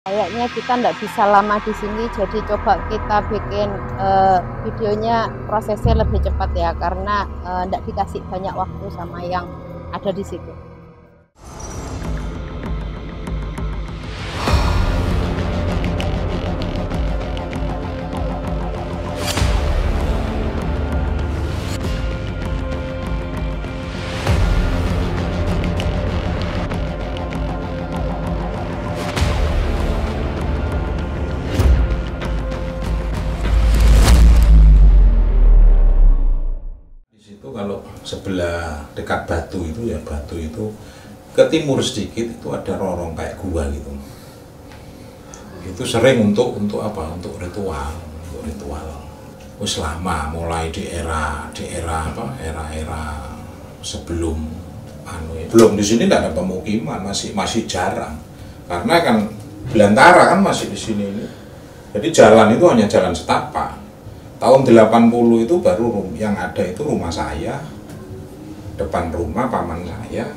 Kayaknya kita nggak bisa lama di sini, jadi coba kita bikin videonya prosesnya lebih cepat ya, karena nggak dikasih banyak waktu sama yang ada di situ. Itu kalau sebelah dekat Batu itu ke timur sedikit itu ada rorong kayak gua gitu. Itu sering untuk apa? Untuk ritual. Wis lama mulai di era apa? Era sebelum belum di sini tidak ada pemukiman, masih jarang. Karena kan belantara kan masih di sini ini. Jadi jalan itu hanya jalan setapak. Tahun 80 itu baru yang ada itu rumah saya, depan rumah paman saya,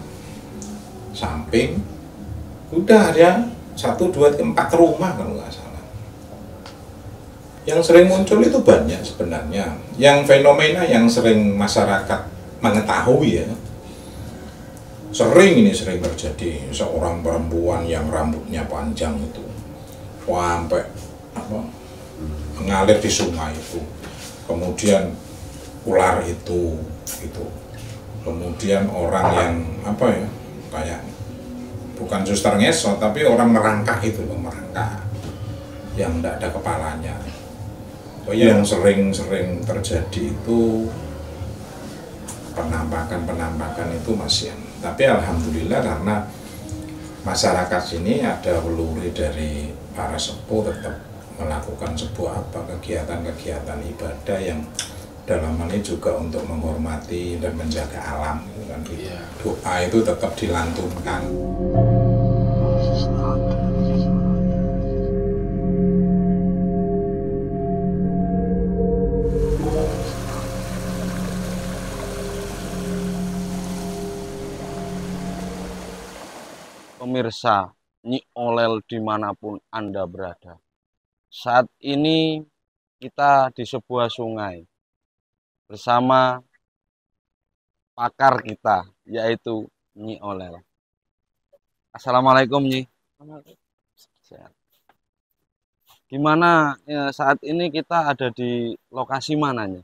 samping, udah ada 1, 2, 3, 4 rumah kalau nggak salah. Yang sering muncul itu banyak sebenarnya. Yang fenomena yang sering masyarakat mengetahui ya, sering terjadi seorang perempuan yang rambutnya panjang itu, sampai apa? Mengalir di sungai itu, kemudian ular itu, kemudian orang yang apa ya, kayak bukan suster ngesot tapi orang merangkak itu loh, merangkak yang tidak ada kepalanya. Yang sering terjadi itu penampakan itu masih, tapi alhamdulillah karena masyarakat sini ada peluri dari para sepuh tetap melakukan sebuah kegiatan ibadah yang dalam hal ini juga untuk menghormati dan menjaga alam kan. Doa itu tetap dilantunkan. Pemirsa Nyi Olel dimanapun Anda berada, saat ini kita di sebuah sungai bersama pakar kita, yaitu Nyi Olel. Assalamualaikum Nyi. Sehat. Gimana ya, saat ini kita ada di lokasi mana Nyi?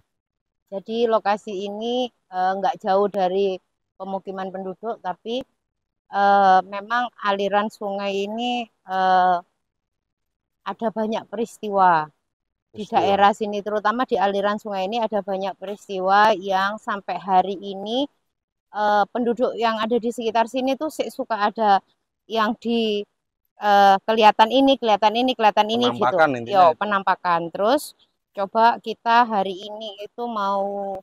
Jadi lokasi ini nggak jauh dari pemukiman penduduk, tapi memang aliran sungai ini ada banyak peristiwa. Di daerah sini, terutama di aliran sungai ini ada banyak peristiwa yang sampai hari ini penduduk yang ada di sekitar sini tuh suka ada yang di kelihatan ini gitu. Yo, penampakan. Terus coba kita hari ini itu mau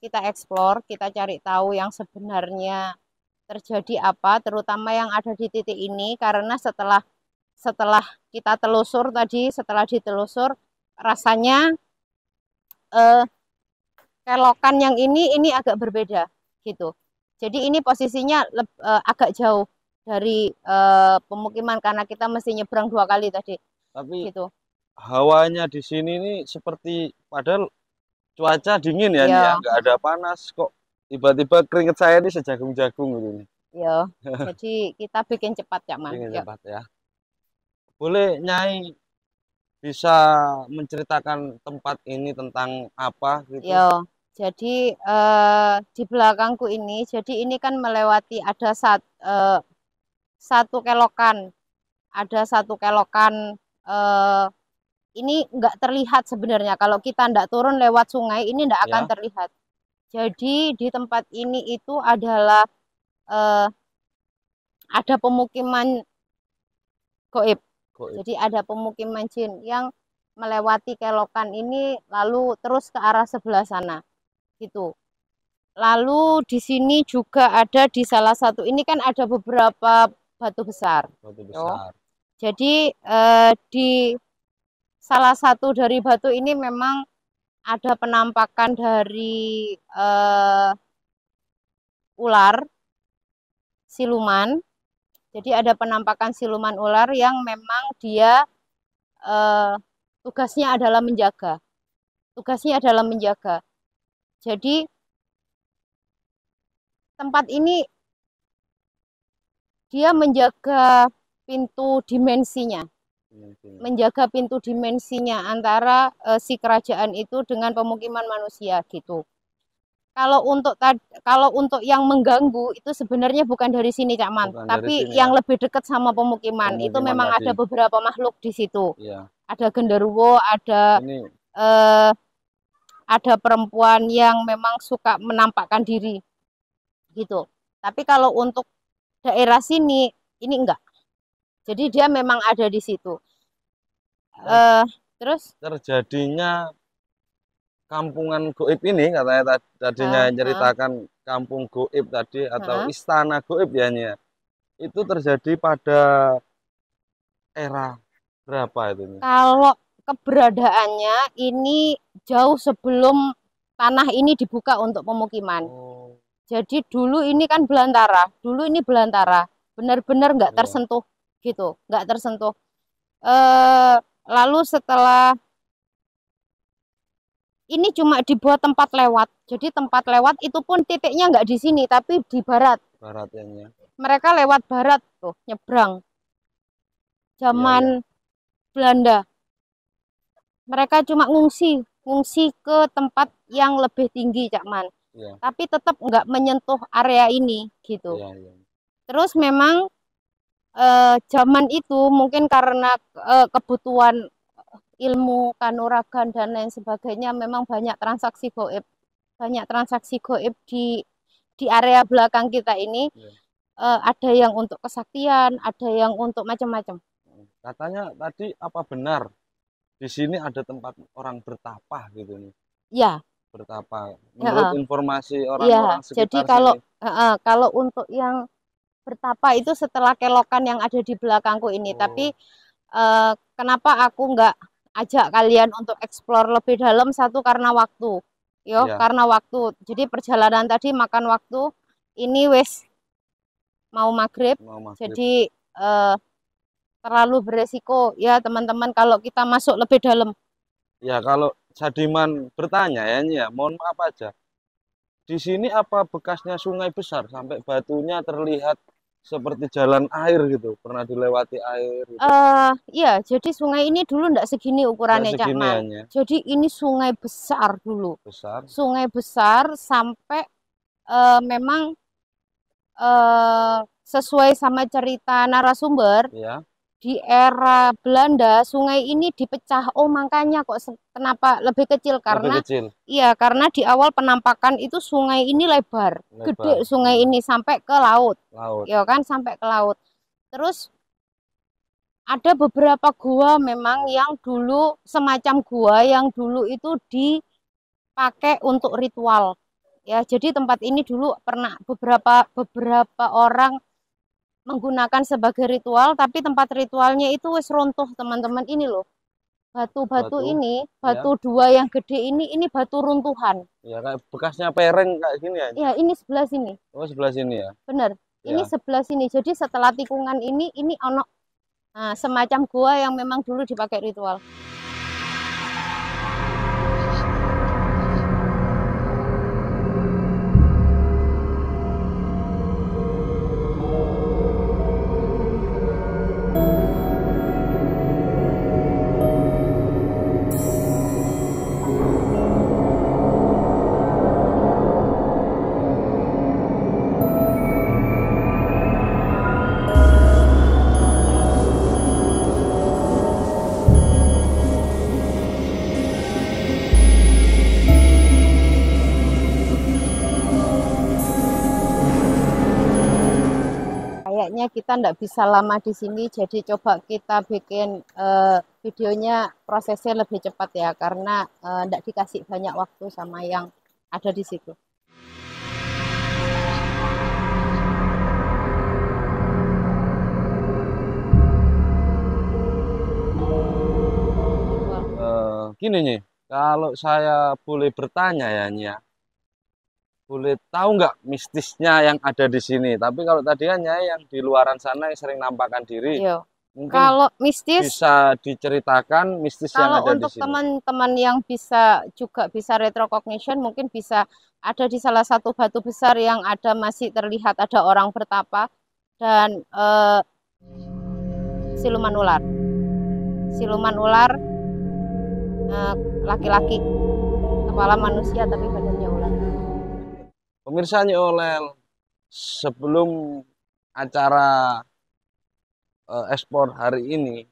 kita cari tahu yang sebenarnya terjadi apa, terutama yang ada di titik ini, karena setelah setelah kita telusur tadi, setelah ditelusur rasanya kelokan yang ini agak berbeda gitu. Jadi ini posisinya agak jauh dari pemukiman karena kita mesti nyebrang 2 kali tadi. Tapi gitu. Hawanya di sini nih seperti padahal cuaca dingin ya, ya. nggak ada panas kok tiba-tiba keringet saya ini sejagung-jagung gitu nih. Ya, jadi kita bikin cepat Cak Man. Bikin cepat ya. Boleh Nyai bisa menceritakan tempat ini tentang apa gitu? Ya, jadi di belakangku ini, jadi ini kan melewati ada satu kelokan, ini nggak terlihat sebenarnya kalau kita nggak turun lewat sungai ini nggak akan terlihat. Jadi di tempat ini itu adalah ada pemukiman goib. Jadi ada pemukiman jin yang melewati kelokan ini lalu terus ke arah sebelah sana gitu. Lalu di sini juga ada di salah satu ini kan ada beberapa batu besar. Jadi di salah satu dari batu ini memang ada penampakan dari ular siluman Jadi ada penampakan siluman ular yang memang dia tugasnya adalah menjaga. Tugasnya adalah menjaga. Jadi tempat ini dia menjaga pintu dimensinya. Menjaga pintu dimensinya antara si kerajaan itu dengan pemukiman manusia gitu. Kalau untuk yang mengganggu itu sebenarnya bukan dari sini Cak Man, tapi sini, yang ya? lebih dekat sama pemukiman. Itu memang tadi ada beberapa makhluk di situ. Ya. Ada genderuwo, ada perempuan yang memang suka menampakkan diri gitu. Tapi kalau untuk daerah sini ini enggak. Jadi dia memang ada di situ. Terus terjadinya kampungan goib ini, katanya tadinya ceritakan kampung goib tadi atau istana goib ya, itu terjadi pada era berapa itu? Kalau keberadaannya ini jauh sebelum tanah ini dibuka untuk pemukiman. Jadi dulu ini kan belantara, benar-benar nggak tersentuh gitu, nggak tersentuh. Lalu setelah ini cuma dibuat tempat lewat, jadi tempat lewat itu pun titiknya nggak di sini, tapi di barat. Baratnya. Mereka lewat barat tuh, nyebrang. Zaman Belanda. Mereka cuma ngungsi ke tempat yang lebih tinggi, Cak Man. Tapi tetap nggak menyentuh area ini gitu. Terus memang zaman itu mungkin karena kebutuhan ilmu kanuragan dan lain sebagainya, memang banyak transaksi goib di area belakang kita ini. Ada yang untuk kesaktian, ada yang untuk macam-macam. Katanya tadi apa benar di sini ada tempat orang bertapa gitu nih? Ya. Bertapa. Menurut informasi orang-orang sekitar jadi kalau untuk yang bertapa itu setelah kelokan yang ada di belakangku ini. Tapi kenapa aku nggak ajak kalian untuk eksplor lebih dalam? Satu, karena waktu. Karena waktu. Jadi perjalanan tadi makan waktu. Ini wes mau maghrib. Jadi terlalu beresiko ya teman-teman kalau kita masuk lebih dalam. Ya, kalau Sadiman bertanya ya, mohon maaf aja. Di sini apa bekasnya sungai besar sampai batunya terlihat seperti jalan air gitu, pernah dilewati air gitu? Iya, jadi sungai ini dulu enggak segini ukurannya, Cak Man. Jadi ini sungai besar dulu. Sungai besar sampai memang sesuai sama cerita narasumber, di era Belanda sungai ini dipecah. Oh, makanya kok kenapa lebih kecil, karena iya, karena di awal penampakan itu sungai ini lebar. Gede sungai ini sampai ke laut. Ya kan, sampai ke laut. Terus ada beberapa gua memang yang dulu semacam gua yang dulu itu dipakai untuk ritual. Ya, jadi tempat ini dulu pernah beberapa orang menggunakan sebagai ritual, tapi tempat ritualnya itu wis runtuh, teman-teman. Ini loh, batu ini, batu dua yang gede ini batu runtuhan. Ya, kayak bekasnya pereng kayak gini ya? Ya, ini sebelah sini. Oh, sebelah sini ya? Bener, ini sebelah sini. Jadi setelah tikungan ini ono semacam gua yang memang dulu dipakai ritual. Kayaknya kita nggak bisa lama di sini, jadi coba kita bikin videonya prosesnya lebih cepat ya, karena nggak dikasih banyak waktu sama yang ada di situ. Gini nih, kalau saya boleh bertanya ya, Nia, boleh tahu nggak mistisnya yang ada di sini? Tapi kalau tadi kan Nyai yang di luaran sana yang sering nampakkan diri, Iya. mungkin Kalau mistis, bisa diceritakan mistis yang kalau ada di untuk sini. teman-teman yang bisa retrocognition, mungkin bisa ada di salah satu batu besar yang ada masih terlihat ada orang bertapa dan siluman ular. Siluman ular laki-laki, kepala manusia tapi badannya ular. Pemirsa Nyi Olel, sebelum acara ekspor hari ini,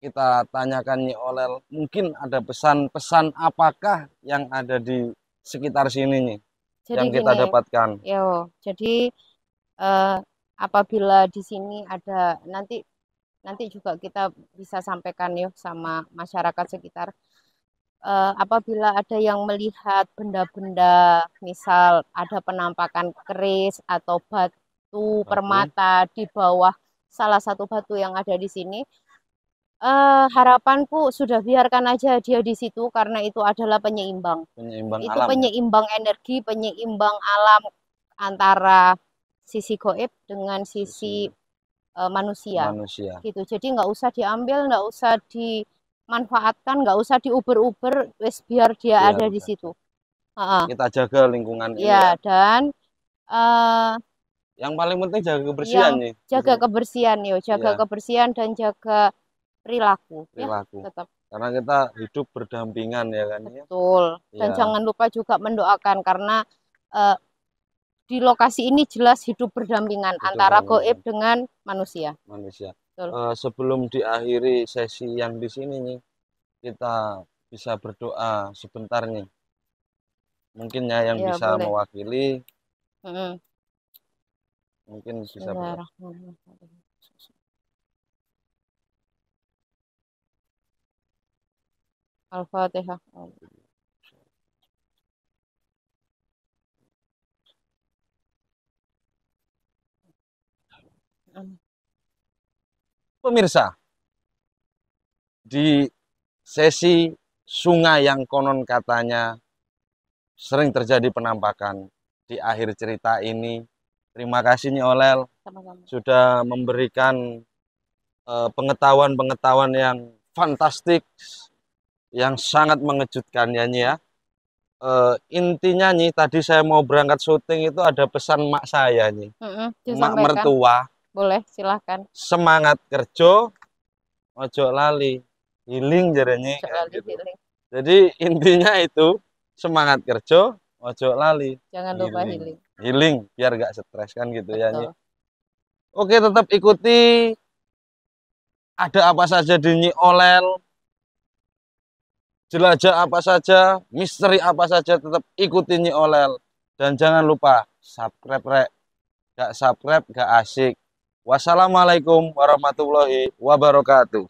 kita tanyakan Nyi Olel, mungkin ada pesan-pesan apakah yang ada di sekitar sini nih, Jadi yang kita gini, dapatkan. jadi apabila di sini ada nanti juga kita bisa sampaikan yuk sama masyarakat sekitar. Apabila ada yang melihat benda-benda, misal ada penampakan keris atau batu permata di bawah salah satu batu yang ada di sini, harapanku sudah biarkan aja dia di situ karena itu adalah penyeimbang. Itu Alam, penyeimbang energi, penyeimbang alam antara sisi goib dengan sisi manusia. Gitu. Jadi nggak usah diambil, nggak usah dimanfaatkan, nggak usah diuber-uber, wes biar dia ada di situ. Kita jaga lingkungan ini ya. Dan yang paling penting jaga kebersihan nih. Jaga kebersihan jaga kebersihan dan jaga perilaku. Tetap. Karena kita hidup berdampingan ya kan. Betul. Dan jangan lupa juga mendoakan karena di lokasi ini jelas hidup berdampingan antara goib dengan manusia. Sebelum diakhiri sesi yang di sini nih, kita bisa berdoa sebentar nih. Mungkin ya yang bisa boleh mewakili. Mungkin bisa berdoa. Al-Fatihah. Pemirsa, di sesi sungai yang konon katanya sering terjadi penampakan, di akhir cerita ini, terima kasih Nyi Olel sudah memberikan pengetahuan-pengetahuan yang fantastik, yang sangat mengejutkan ya Nyi ya. Intinya Nyi, tadi saya mau berangkat syuting itu ada pesan mak saya Nyi. Mak mertua. Boleh, silahkan. Semangat kerja, ojo lali, healing jaranya. Gitu. Jadi intinya itu semangat kerja, ojo lali. Jangan lupa healing. Healing biar gak stres kan gitu. Betul. Ya Nyi. Oke, tetap ikuti ada apa saja di Nyi Olel, jelajah apa saja, misteri apa saja, tetap ikuti Nyi Olel. Dan jangan lupa subscribe rek. Gak subscribe gak asik. Wassalamualaikum warahmatullahi wabarakatuh.